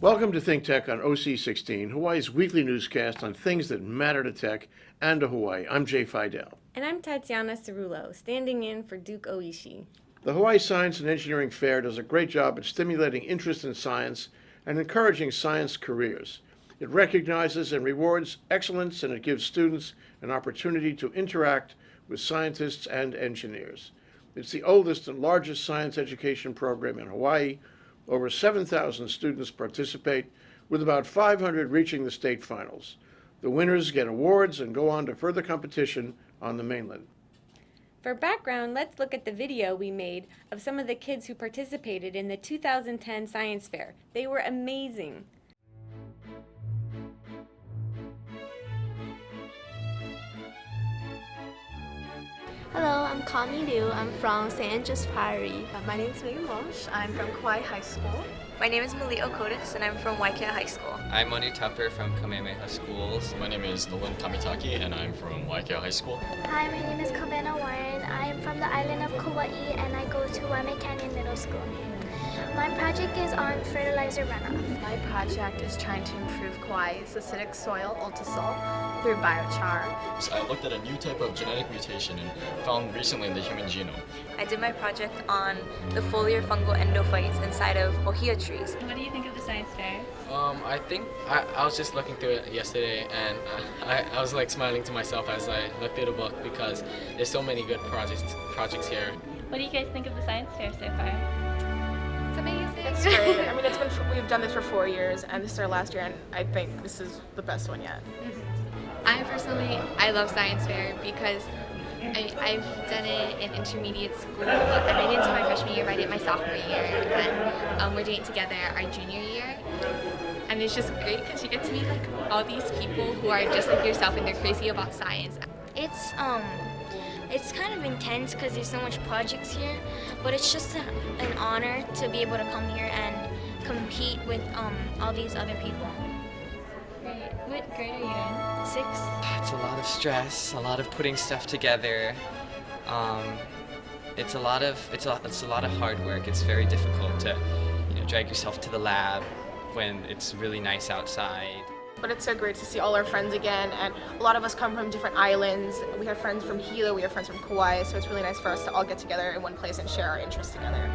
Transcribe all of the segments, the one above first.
Welcome to ThinkTech on OC16, Hawaii's weekly newscast on things that matter to tech and to Hawaii. I'm Jay Fidell. And I'm Tatyana Cerullpo, standing in for Duke Oishi. The Hawaii Science and Engineering Fair does a great job at stimulating interest in science and encouraging science careers. It recognizes and rewards excellence, and it gives students an opportunity to interact with scientists and engineers. It's the oldest and largest science education program in Hawaii. Over 7,000 students participate, with about 500 reaching the state finals. The winners get awards and go on to further competition on the mainland. For background, let's look at the video we made of some of the kids who participated in the 2010 Science Fair. They were amazing. Hello, I'm Connie Liu. I'm from St. Andrew's Priory. My name is Megan Walsh. I'm from Kauai High School. My name is Malia Okotis, and I'm from Waikea High School. I'm Manu Tupper from Kamehameha Schools. My name is Nolan Kamitaki, and I'm from Waikea High School. Hi, my name is Kavena Warren. I am from the island of Kauai, and I go to Waimea Canyon Middle School. My project is on fertilizer runoff. My project is trying to improve Kauai's acidic soil, ultisol, through biochar. So I looked at a new type of genetic mutation and found recently in the human genome. I did my project on the foliar fungal endophytes inside of ohia trees. What do you think of the science fair? I think I was just looking through it yesterday, and I was like smiling to myself as I looked through the book because there's so many good projects here. What do you guys think of the science fair so far? It's amazing. It's great. I mean, we've done this for 4 years, and this is our last year, and I think this is the best one yet. I love science fair because I've done it in intermediate school. I did it into my freshman year, but I did it my sophomore year, and we're doing it together our junior year. And it's just great because you get to meet like all these people who are just like yourself and they're crazy about science. It's kind of intense because there's so much projects here, but it's just an honor to be able to come here and compete with all these other people. Great. What grade are you in? 6th. It's a lot of stress, a lot of putting stuff together. It's a lot of hard work. It's very difficult to, drag yourself to the lab when it's really nice outside. But it's so great to see all our friends again, and a lot of us come from different islands. We have friends from Hilo, we have friends from Kauai, so it's really nice for us to all get together in one place and share our interests together.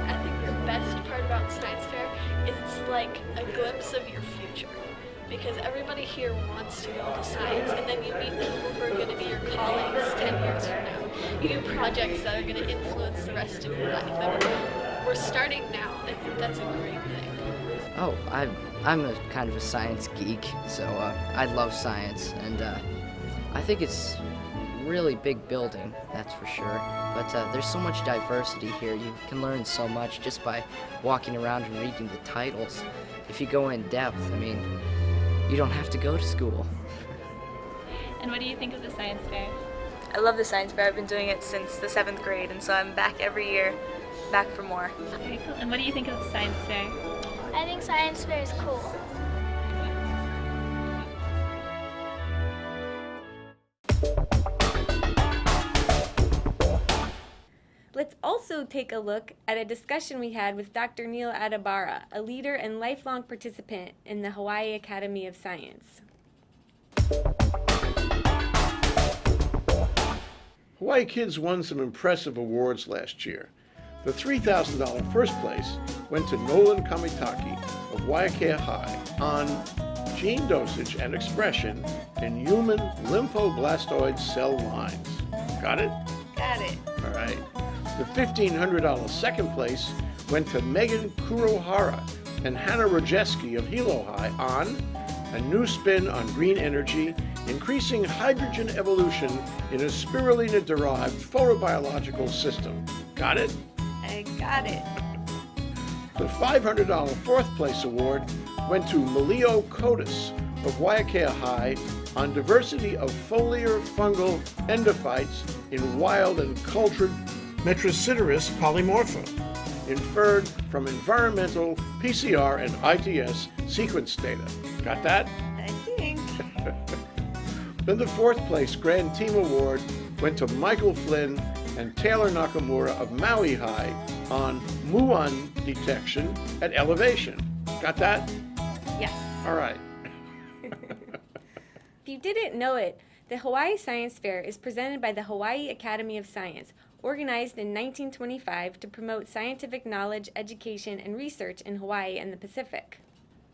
I think the best part about Science Fair is it's like a glimpse of your future, because everybody here wants to go into science, and then you meet people who are going to be your colleagues 10 years from now. You do projects that are going to influence the rest of your life. And we're starting now. I think that's a great thing. Oh, I'm a kind of a science geek, so I love science, and I think it's really big building, that's for sure. But there's so much diversity here. You can learn so much just by walking around and reading the titles. If you go in depth, I mean, you don't have to go to school. And what do you think of the science fair? I love the science fair. I've been doing it since the 7th grade, and so I'm back every year, back for more. Very cool. And what do you think of the science fair? I think Science Fair is cool. Let's also take a look at a discussion we had with Dr. Neal Atebara, a leader and lifelong participant in the Hawaii Academy of Science. Hawaii kids won some impressive awards last year. The $3,000 first place went to Nolan Kamitaki of Waikea High on gene dosage and expression in human lymphoblastoid cell lines. Got it? Got it. All right. The $1,500 second place went to Megan Kurohara and Hannah Rojeski of Hilo High on a new spin on green energy, increasing hydrogen evolution in a spirulina-derived photobiological system. Got it? I got it. The $500 fourth place award went to Malio Kotis of Waiakea High on diversity of foliar fungal endophytes in wild and cultured Metrosideros polymorpha, inferred from environmental PCR and ITS sequence data. Got that? I think. Then the fourth place Grand Team Award went to Michael Flynn and Taylor Nakamura of Maui High on muon detection at elevation. Got that? Yes. All right. If you didn't know it, the Hawaii Science Fair is presented by the Hawaii Academy of Science, organized in 1925 to promote scientific knowledge, education, and research in Hawaii and the Pacific.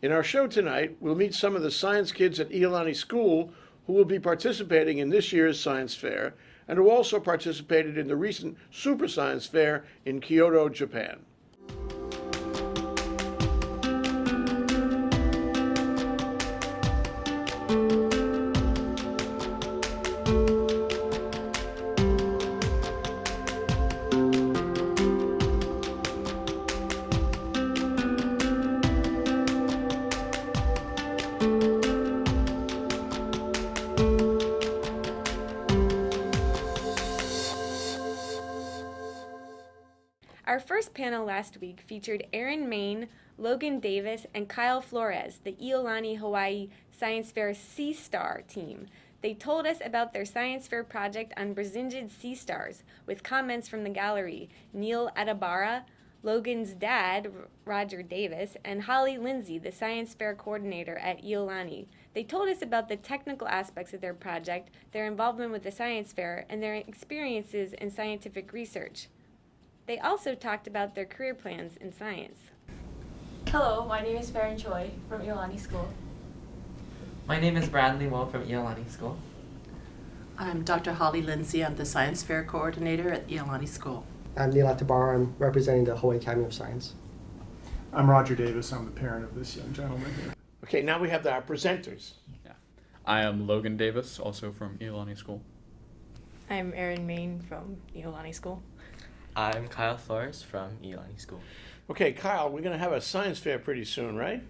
In our show tonight, we'll meet some of the science kids at Iolani School who will be participating in this year's science fair and who also participated in the recent Super Science Fair in Kyoto, Japan. Our first panel last week featured Aaron Main, Logan Davis, and Kyle Flores, the Iolani Hawaii Science Fair Sea Star team. They told us about their science fair project on Brazingid sea stars, with comments from the gallery, Neal Atebara, Logan's dad, Roger Davis, and Holly Lindsay, the science fair coordinator at Iolani. They told us about the technical aspects of their project, their involvement with the science fair, and their experiences in scientific research. They also talked about their career plans in science. Hello, my name is Farron Choi from Iolani School. My name is Bradley Woe from Iolani School. I'm Dr. Holly Lindsay. I'm the Science Fair Coordinator at Iolani School. I'm Neal Atebara. I'm representing the Hawaii Academy of Science. I'm Roger Davis. I'm the parent of this young gentleman here. Okay, now we have our presenters. I am Logan Davis, also from Iolani School. I'm Aaron Main from Iolani School. I'm Kyle Flores from Iolani School. Okay, Kyle, we're going to have a science fair pretty soon, right?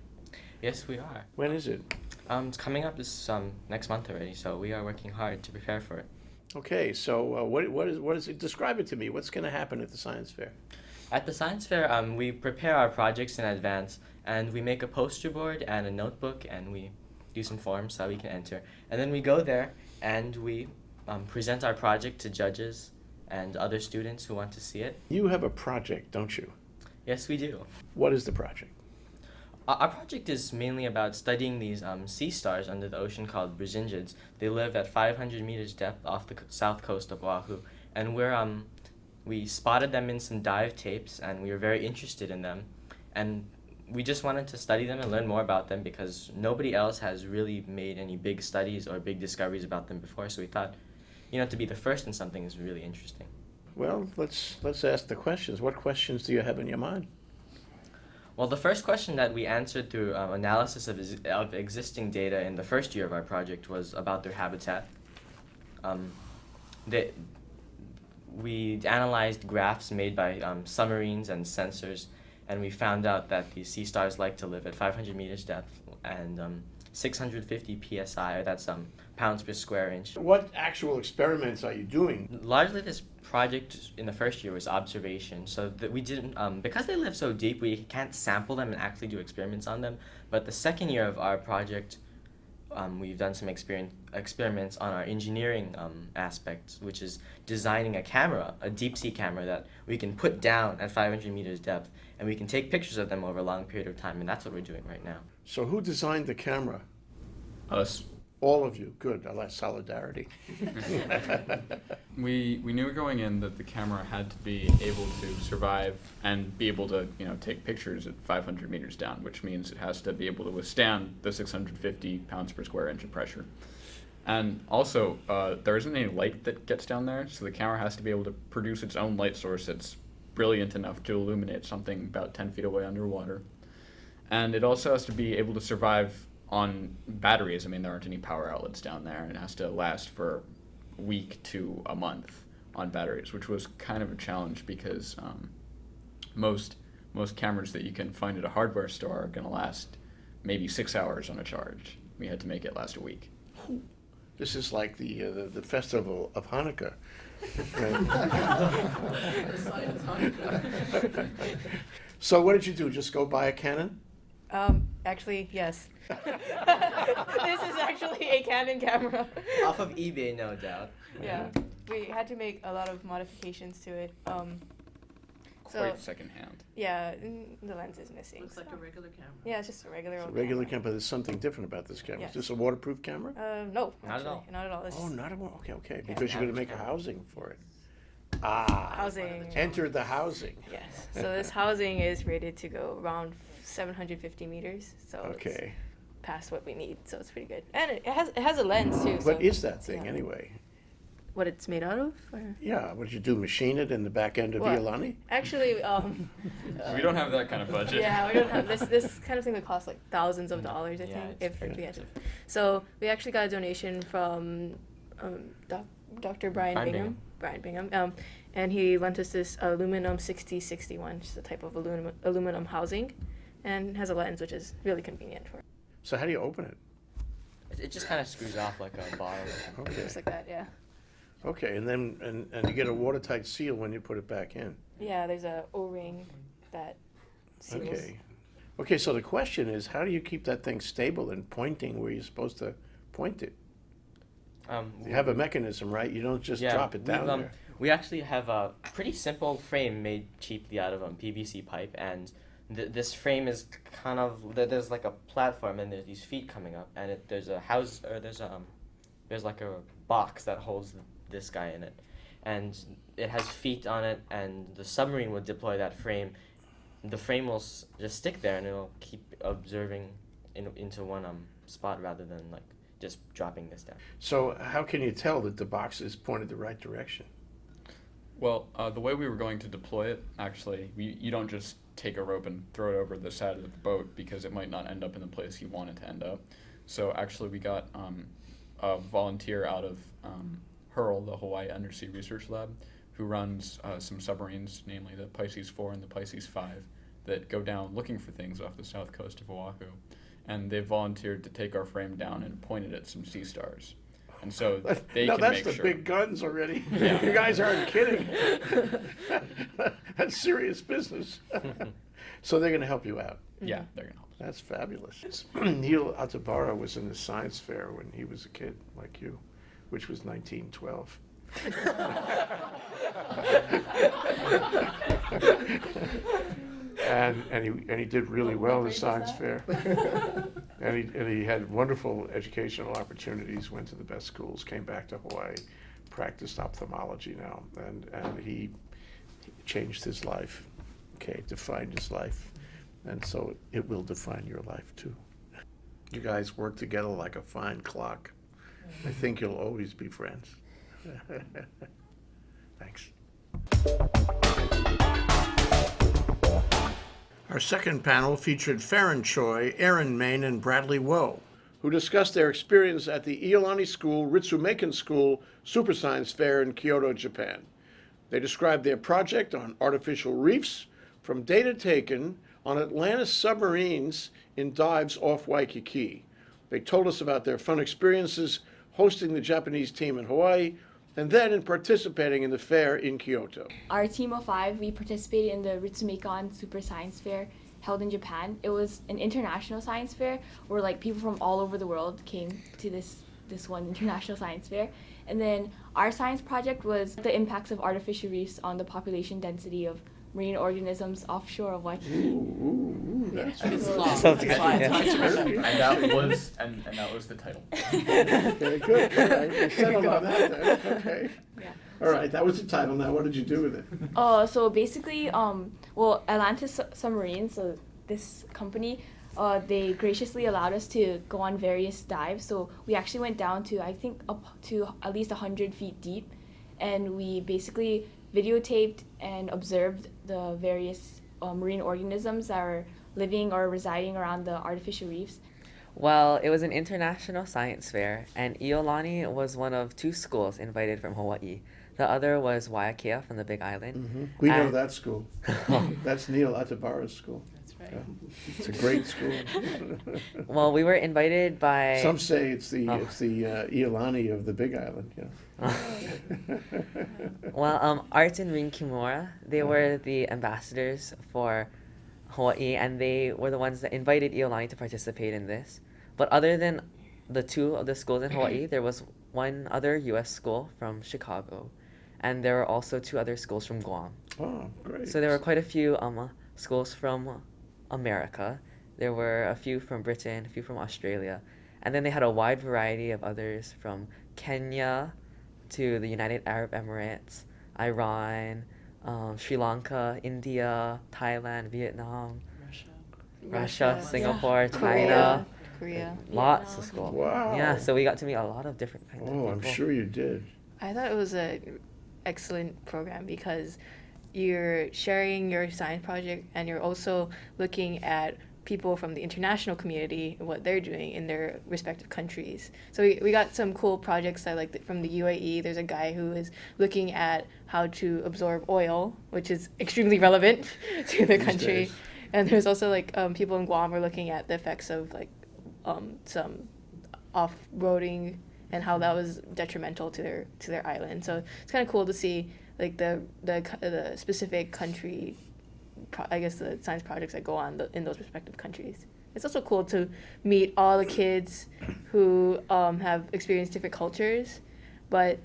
Yes, we are. When is it? It's coming up this next month already, so we are working hard to prepare for it. Okay, so what is it? Describe it to me. What's going to happen at the science fair? At the science fair, we prepare our projects in advance, and we make a poster board and a notebook, and we do some forms so we can enter. And then we go there, and we present our project to judges and other students who want to see it. You have a project, don't you? Yes, we do. What is the project? Our project is mainly about studying these sea stars under the ocean called Brisingids. They live at 500 meters depth off the south coast of Oahu, and we spotted them in some dive tapes, and we were very interested in them, and we just wanted to study them and learn more about them because nobody else has really made any big studies or big discoveries about them before. So we thought, to be the first in something is really interesting. Well, let's ask the questions. What questions do you have in your mind? Well, the first question that we answered through analysis of existing data in the first year of our project was about their habitat. We analyzed graphs made by submarines and sensors, and we found out that these sea stars like to live at 500 meters depth and 650 psi, or that's pounds per square inch. What actual experiments are you doing? Largely this project in the first year was observation, so that we didn't, because they live so deep, we can't sample them and actually do experiments on them. But the second year of our project, we've done some experiments on our engineering aspects, which is designing a camera, a deep sea camera that we can put down at 500 meters depth, and we can take pictures of them over a long period of time, and that's what we're doing right now. So who designed the camera? Us. All of you. Good. I like solidarity. We knew going in that the camera had to be able to survive and be able to take pictures at 500 meters down, which means it has to be able to withstand the 650 pounds per square inch of pressure. And also, there isn't any light that gets down there, so the camera has to be able to produce its own light source that's brilliant enough to illuminate something about 10 feet away underwater. And it also has to be able to survive on batteries. I mean, there aren't any power outlets down there, and it has to last for a week to a month on batteries, which was kind of a challenge because most cameras that you can find at a hardware store are going to last maybe 6 hours on a charge. We had to make it last a week. This is like the festival of Hanukkah. So what did you do? Just go buy a Canon? Actually, yes. This is actually a Canon camera. Off of eBay, no doubt. Yeah, we had to make a lot of modifications to it. Quite secondhand. Yeah, the lens is missing. Looks like a regular camera. Yeah, it's just a regular It's a old regular camera. camera, but there's something different about this camera. Yes. Is this a waterproof camera? No, Not at all. actually, not at all. It's Oh, just not at all. Okay. Yeah. Because you're going to make a housing for it. Ah. housing. Enter the housing. Yes. So this housing is rated to go around 750 meters. So Okay. it's past what we need. So it's pretty good. And it has a lens too. What so is that it's, thing anyway? What it's made out of? Or? Yeah, what did you do? Machine it in the back end of Well, Iolani? Actually, We don't have that kind of budget. Yeah, we don't have this kind of thing would cost like thousands of dollars, I Yeah, think, it's if we had to. So we actually got a donation from Dr. Brian Bingham, and he lent us this aluminum 6061, which is a type of aluminum housing, and has a lens, which is really convenient for it. So how do you open it? It just kind of screws off like a bottle. Okay. Just like that, yeah. Okay, and then and you get a watertight seal when you put it back in. Yeah, there's a O-ring that seals. Okay. Okay, so the question is, how do you keep that thing stable and pointing where you're supposed to point it? You have a mechanism, right? You don't just drop it down there. We actually have a pretty simple frame made cheaply out of PVC pipe, and this frame is kind of there's like a platform and there's these feet coming up, and there's a house or there's like a box that holds this guy in it, and it has feet on it, and the submarine would deploy that frame. The frame will just stick there, and it'll keep observing into one spot rather than like just dropping this down. So how can you tell that the box is pointed the right direction? Well, the way we were going to deploy it, actually, you don't just take a rope and throw it over the side of the boat because it might not end up in the place you want it to end up. So actually we got a volunteer out of HURL, the Hawaii Undersea Research Lab, who runs some submarines, namely the Pisces 4 and the Pisces 5, that go down looking for things off the south coast of Oahu. And they volunteered to take our frame down and point it at some sea stars. And so they can make sure. Now that's the big guns already. Yeah. You guys aren't kidding. That's serious business. So they're going to help you out. Yeah, they're going to help. That's fabulous. Neal Atebara was in the science fair when he was a kid, like you, which was 1912. And he did really well in the science fair. And he had wonderful educational opportunities, went to the best schools, came back to Hawaii, practiced ophthalmology now, and he changed his life, defined his life. And so it will define your life too. You guys work together like a fine clock. I think you'll always be friends. Thanks. Our second panel featured Farron Choi, Aaron Main, and Bradley Woe, who discussed their experience at the Iolani School Ritsumeikan School Super Science Fair in Kyoto, Japan. They described their project on artificial reefs from data taken on Atlantis submarines in dives off Waikiki. They told us about their fun experiences hosting the Japanese team in Hawaii, and then in participating in the fair in Kyoto. Our team of 5, we participated in the Ritsumeikan Super Science Fair held in Japan. It was an international science fair where like people from all over the world came to this one international science fair. And then our science project was the impacts of artificial reefs on the population density of marine organisms offshore of Waikiki. That's It's good. long. Sounds It's good. long. Yeah. And that was the title. Very good. You settled on that then. Okay. Yeah. All right, that was the title. Now, what did you do with it? So basically, Atlantis Submarines, so this company, they graciously allowed us to go on various dives. So we actually went down to, I think, up to at least 100 feet deep, and we basically videotaped and observed the various marine organisms that are living or residing around the artificial reefs. Well, it was an international science fair, and Iolani was one of 2 schools invited from Hawaii. The other was Waiakea from the Big Island. We know that school. That's Neal Atebara's school. That's right. Yeah. It's a great school. Well, we were invited by... Some say it's the Iolani of the Big Island. Yeah. Well, Art and Rin Kimura, they were the ambassadors for Hawaii, and they were the ones that invited Iolani to participate in this. But other than the 2 of the schools in Hawaii, there was one other U.S. school from Chicago, and there were also 2 other schools from Guam. Oh, great. So there were quite a few schools from America. There were a few from Britain, a few from Australia, and then they had a wide variety of others from Kenya to the United Arab Emirates, Iran, Sri Lanka, India, Thailand, Vietnam, Russia, Singapore, China. Korea. Lots of schools. Wow. Yeah, so we got to meet a lot of different kinds of people. Oh, I'm sure you did. I thought it was an excellent program because you're sharing your science project and you're also looking at people from the international community and what they're doing in their respective countries. So we got some cool projects I like from the UAE. There's a guy who is looking at how to absorb oil, which is extremely relevant to the country. Days. And there's also like people in Guam are looking at the effects of like some off-roading and how that was detrimental to their island. So it's kind of cool to see like the specific country, I guess the science projects that go on in those respective countries. It's also cool to meet all the kids who have experienced different cultures, but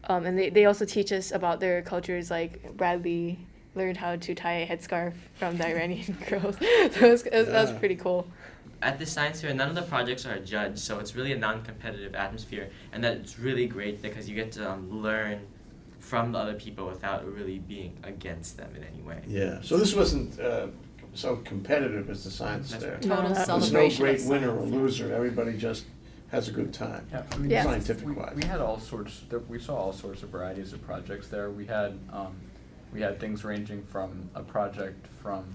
and they also teach us about their cultures. Like Bradley learned how to tie a headscarf from the Iranian girls, so that was pretty cool. At this science fair, none of the projects are judged, so it's really a non-competitive atmosphere, and that's really great because you get to learn from the other people without really being against them in any way. Yeah, so this wasn't so competitive as the science fair. Total There's celebration. no great winner or loser. Everybody just has a good time, scientific-wise. We had all sorts. We saw all sorts of varieties of projects there. We had things ranging from a project from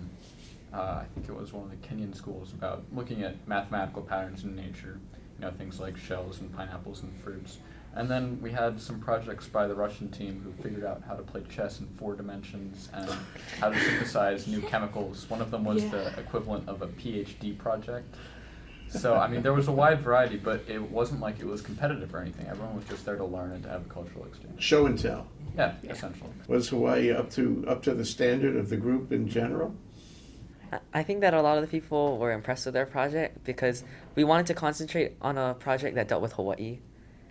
I think it was one of the Kenyan schools about looking at mathematical patterns in nature. Things like shells and pineapples and fruits. And then we had some projects by the Russian team who figured out how to play chess in 4 dimensions and how to synthesize new chemicals. One of them was the equivalent of a PhD project. So, there was a wide variety, but it wasn't like it was competitive or anything. Everyone was just there to learn and to have a cultural exchange. Show and tell. Yeah, essentially. Was Hawaii up to the standard of the group in general? I think that a lot of the people were impressed with their project because we wanted to concentrate on a project that dealt with Hawaii.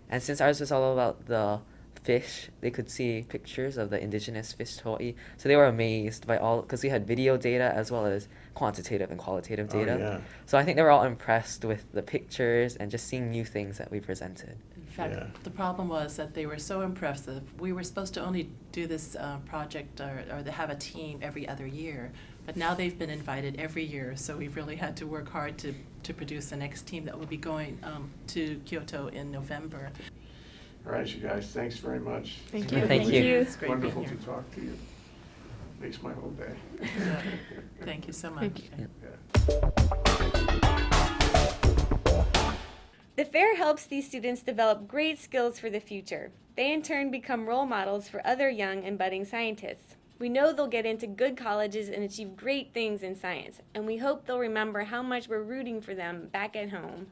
And since ours was all about the fish, they could see pictures of the indigenous fish to Hawaii. So they were amazed by because we had video data as well as quantitative and qualitative data. Oh, yeah. So I think they were all impressed with the pictures and just seeing new things that we presented. In fact, the problem was that they were so impressive. We were supposed to only do this project or have a team every other year, but now they've been invited every year, so we've really had to work hard to produce the next team that will be going to Kyoto in November. All right, you guys, thanks very much. Thank you. Thank you. It's great Wonderful being to here. talk to you. Makes my whole day. Yeah. Thank you so much. The fair helps these students develop great skills for the future. They in turn become role models for other young and budding scientists. We know they'll get into good colleges and achieve great things in science, and we hope they'll remember how much we're rooting for them back at home.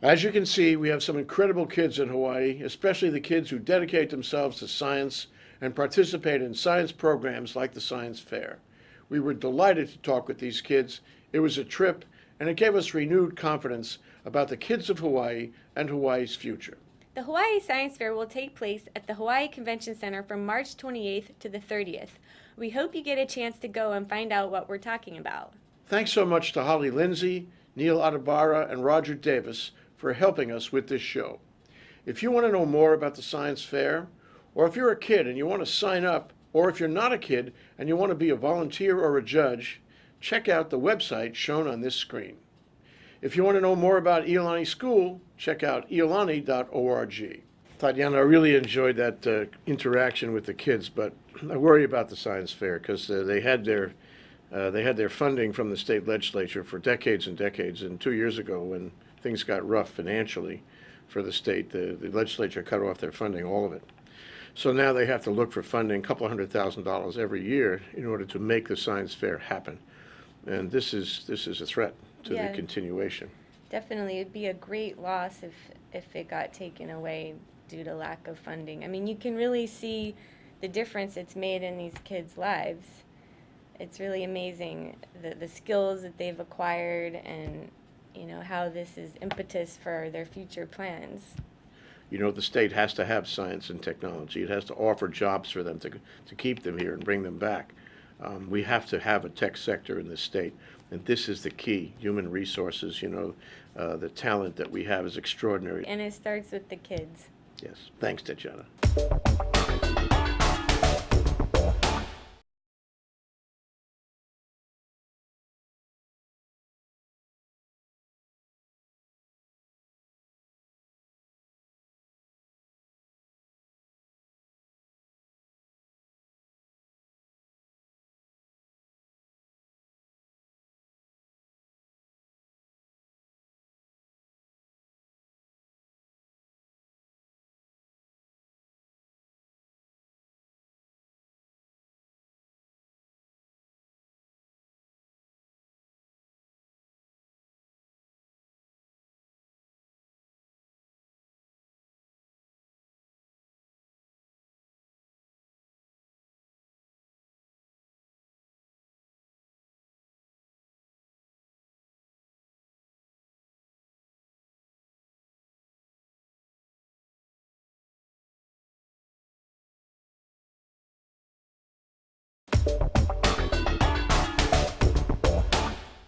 As you can see, we have some incredible kids in Hawaii, especially the kids who dedicate themselves to science and participate in science programs like the Science Fair. We were delighted to talk with these kids. It was a trip, and it gave us renewed confidence about the kids of Hawaii and Hawaii's future. The Hawaii Science Fair will take place at the Hawaii Convention Center from March 28th to the 30th. We hope you get a chance to go and find out what we're talking about. Thanks so much to Holly Lindsay, Neal Atebara, and Roger Davis for helping us with this show. If you want to know more about the Science Fair, or if you're a kid and you want to sign up, or if you're not a kid and you want to be a volunteer or a judge, check out the website shown on this screen. If you want to know more about Iolani School, check out iolani.org. Tatyana, I really enjoyed that interaction with the kids, but I worry about the Science Fair because they had their funding from the state legislature for decades and decades. And 2 years ago, when things got rough financially for the state. The legislature cut off their funding, all of it. So now they have to look for funding, $200,000 every year, in order to make the science fair happen. And this is a threat to Yeah. the continuation. Definitely, it'd be a great loss if it got taken away due to lack of funding. I mean, you can really see the difference it's made in these kids' lives. It's really amazing the skills that they've acquired, and how this is impetus for their future plans. The state has to have science and technology. It has to offer jobs for them to keep them here and bring them back. We have to have a tech sector in this state, and this is the key. Human resources, the talent that we have is extraordinary. And it starts with the kids. Yes. Thanks, Tatyana.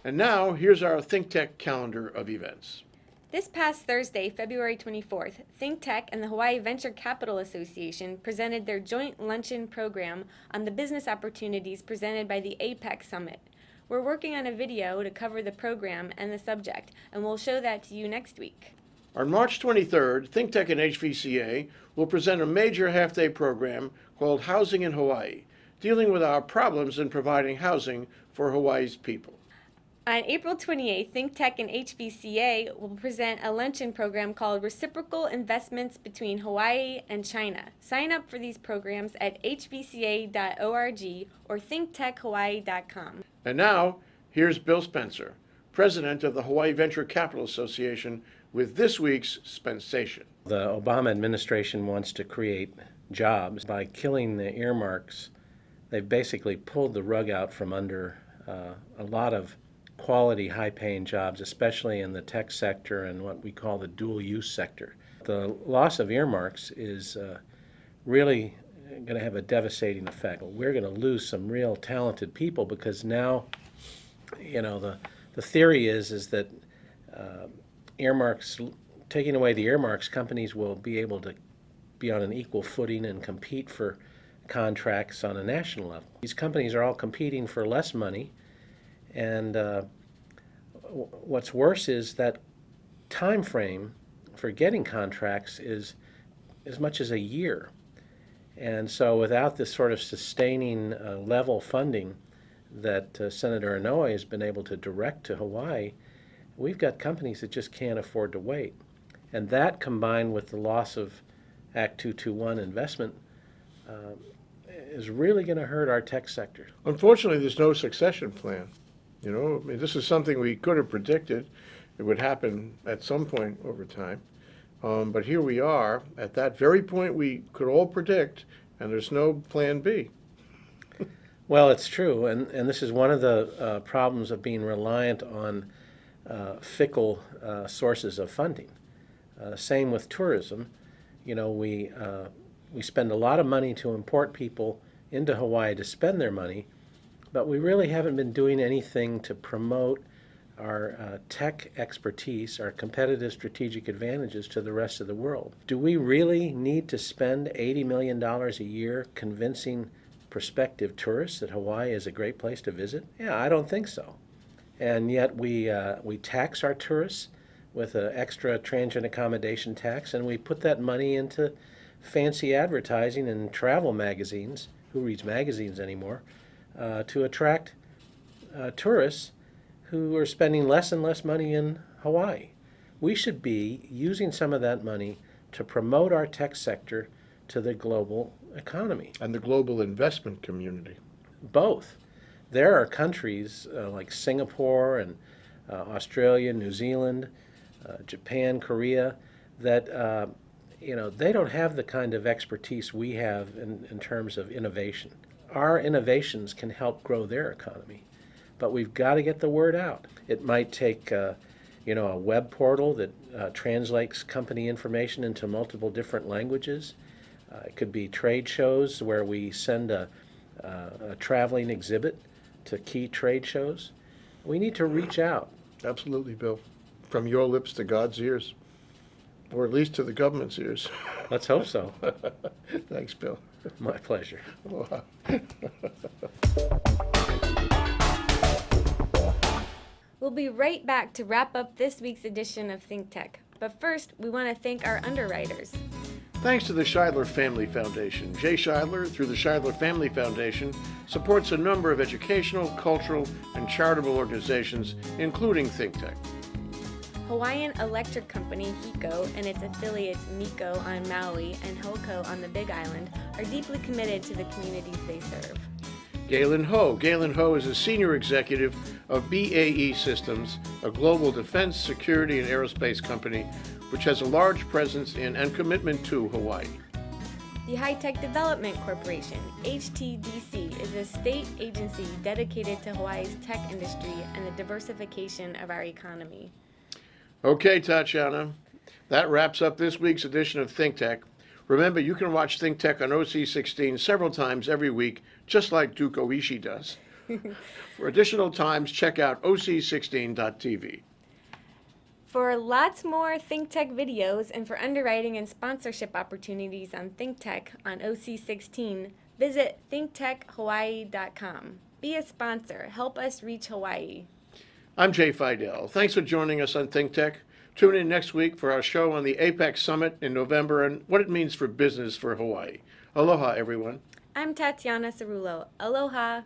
And now, here's our ThinkTech calendar of events. This past Thursday, February 24th, ThinkTech and the Hawaii Venture Capital Association presented their joint luncheon program on the business opportunities presented by the APEC Summit. We're working on a video to cover the program and the subject, and we'll show that to you next week. On March 23rd, ThinkTech and HVCA will present a major half-day program called Housing in Hawaii, dealing with our problems in providing housing for Hawaii's people. On April 28th, ThinkTech and HVCA will present a luncheon program called Reciprocal Investments Between Hawaii and China. Sign up for these programs at hvca.org or thinktechhawaii.com. And now, here's Bill Spencer, president of the Hawaii Venture Capital Association, with this week's Spensation. The Obama administration wants to create jobs. By killing the earmarks, they've basically pulled the rug out from under a lot of quality, high-paying jobs, especially in the tech sector and what we call the dual-use sector. The loss of earmarks is really going to have a devastating effect. We're going to lose some real talented people because now, the theory is that earmarks, taking away the earmarks, companies will be able to be on an equal footing and compete for contracts on a national level. These companies are all competing for less money. And what's worse is that time frame for getting contracts is as much as a year. And so without this sort of sustaining level funding that Senator Inouye has been able to direct to Hawaii, we've got companies that just can't afford to wait. And that, combined with the loss of Act 221 investment, is really going to hurt our tech sector. Unfortunately, there's no succession plan. This is something we could have predicted. It would happen at some point over time. But here we are at that very point we could all predict, and there's no plan B. Well, it's true, and this is one of the problems of being reliant on fickle sources of funding. Same with tourism. We spend a lot of money to import people into Hawaii to spend their money, but we really haven't been doing anything to promote our tech expertise, our competitive strategic advantages to the rest of the world. Do we really need to spend $80 million a year convincing prospective tourists that Hawaii is a great place to visit? Yeah, I don't think so. And yet we tax our tourists with an extra transient accommodation tax, and we put that money into fancy advertising in travel magazines. Who reads magazines anymore? To attract tourists who are spending less and less money in Hawaii. We should be using some of that money to promote our tech sector to the global economy. And the global investment community. Both. There are countries like Singapore and Australia, New Zealand, Japan, Korea, that they don't have the kind of expertise we have in terms of innovation. Our innovations can help grow their economy, but we've got to get the word out. It might take a web portal that translates company information into multiple different languages. It could be trade shows where we send a traveling exhibit to key trade shows. We need to reach out. Absolutely, Bill. From your lips to God's ears, or at least to the government's ears. Let's hope so. Thanks, Bill. My pleasure. Aloha. We'll be right back to wrap up this week's edition of ThinkTech. But first, we want to thank our underwriters. Thanks to the Scheidler Family Foundation. Jay Scheidler, through the Scheidler Family Foundation, supports a number of educational, cultural, and charitable organizations, including ThinkTech. Hawaiian Electric Company, HECO, and its affiliates MECO on Maui and HOCO on the Big Island are deeply committed to the communities they serve. Galen Ho. Galen Ho is a senior executive of BAE Systems, a global defense, security, and aerospace company which has a large presence in and commitment to Hawaii. The High Tech Development Corporation, HTDC, is a state agency dedicated to Hawaii's tech industry and the diversification of our economy. Okay, Tatyana, that wraps up this week's edition of ThinkTech. Remember, you can watch ThinkTech on OC16 several times every week, just like Duke Oishi does. For additional times, check out oc16.tv. For lots more ThinkTech videos and for underwriting and sponsorship opportunities on ThinkTech on OC16, visit thinktechhawaii.com. Be a sponsor. Help us reach Hawaii. I'm Jay Fidell. Thanks for joining us on ThinkTech. Tune in next week for our show on the APEC Summit in November and what it means for business for Hawaii. Aloha, everyone. I'm Tatyana Cerullpo. Aloha.